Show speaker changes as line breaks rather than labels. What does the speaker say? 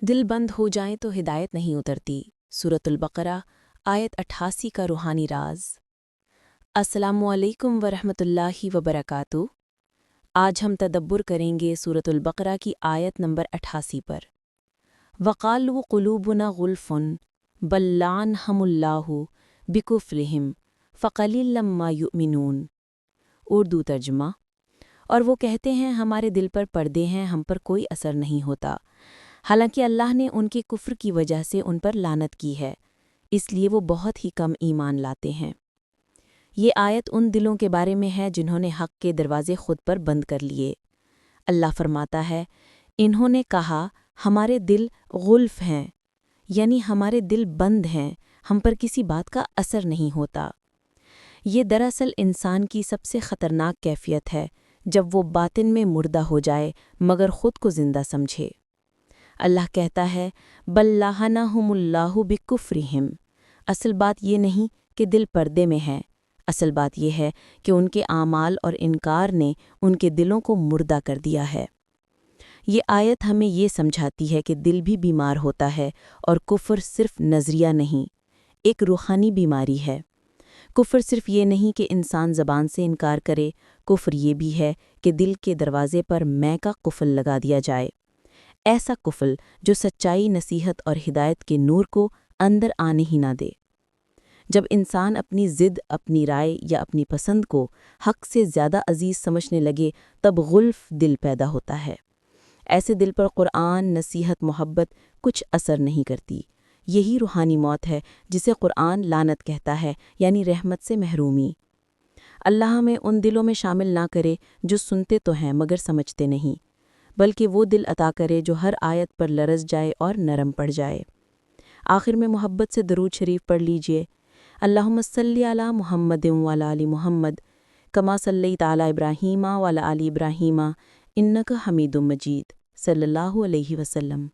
दिल बंद हो जाएं तो हिदायत नहीं उतरती। सूरतुल बकरा आयत 88 का रूहानी राज। अस्सलामुअलैकुम वरहमतुल्लाहि वबरकातुहू। आज हम तदब्बुर करेंगे सूरतुल बकरा की आयत नंबर 88 पर। वक़ालू क़ुलूबुना गुल्फ़ुन बल्लानहुमुल्लाहु बिकुफ़्रिहिम फ़क़लील्लम मा युमिनून। उर्दू तर्जुमा। और वो कहते हैं हमारे दिल पर पर्दे हैं, हम पर कोई असर नहीं होता, हालांकि अल्लाह ने उनके कुफ्र की वजह से उन पर लानत की है, इसलिए वो बहुत ही कम ईमान लाते हैं। ये आयत उन दिलों के बारे में है जिन्होंने हक़ के दरवाज़े खुद पर बंद कर लिए। अल्लाह फरमाता है, इन्होंने कहा हमारे दिल गुल्फ हैं, यानी हमारे दिल बंद हैं, हम पर किसी बात का असर नहीं होता। ये दरअसल इंसान की सबसे ख़तरनाक कैफ़ियत है, जब वो बातिन में मुर्दा हो जाए मगर ख़ुद को ज़िंदा समझे। अल्लाह कहता है, बल्लाहनहुमुल्लाहु बिकुफ्रिहिम। असल बात ये नहीं कि दिल पर्दे में है, असल बात ये है कि उनके आमाल और इनकार ने उनके दिलों को मुर्दा कर दिया है। ये आयत हमें ये समझाती है कि दिल भी बीमार होता है और कुफ्र सिर्फ नज़रिया नहीं, एक रूहानी बीमारी है। कुफ्र सिर्फ ये नहीं कि इंसान ज़बान से इनकार करे, कुफ्र ये भी है कि दिल के दरवाज़े पर मैं का कुफल लगा दिया जाए, ऐसा कुफल जो सच्चाई, नसीहत और हिदायत के नूर को अंदर आने ही ना दे। जब इंसान अपनी ज़िद, अपनी राय या अपनी पसंद को हक़ से ज़्यादा अजीज़ समझने लगे, तब गुल्फ़ दिल पैदा होता है। ऐसे दिल पर कुरान, नसीहत, मोहब्बत कुछ असर नहीं करती। यही रूहानी मौत है जिसे कुरान लानत कहता है, यानी रहमत से महरूमी। अल्लाह हमें उन दिलों में शामिल ना करे जो सुनते तो हैं मगर समझते नहीं, बल्कि वो दिल अता करे जो हर आयत पर लरज़ जाए और नरम पड़ जाए। आखिर में मोहब्बत से दरूद शरीफ पढ़ लीजिए। अल्लाहुम्मा सल्ली अला मुहम्मदिन व अला आलि मुहम्मद कमा सल्लैता अला इब्राहीम व अला आलि इब्राहीम इन्नका हमीदुम मजीद। सल्लल्लाहु अलैहि वसल्लम।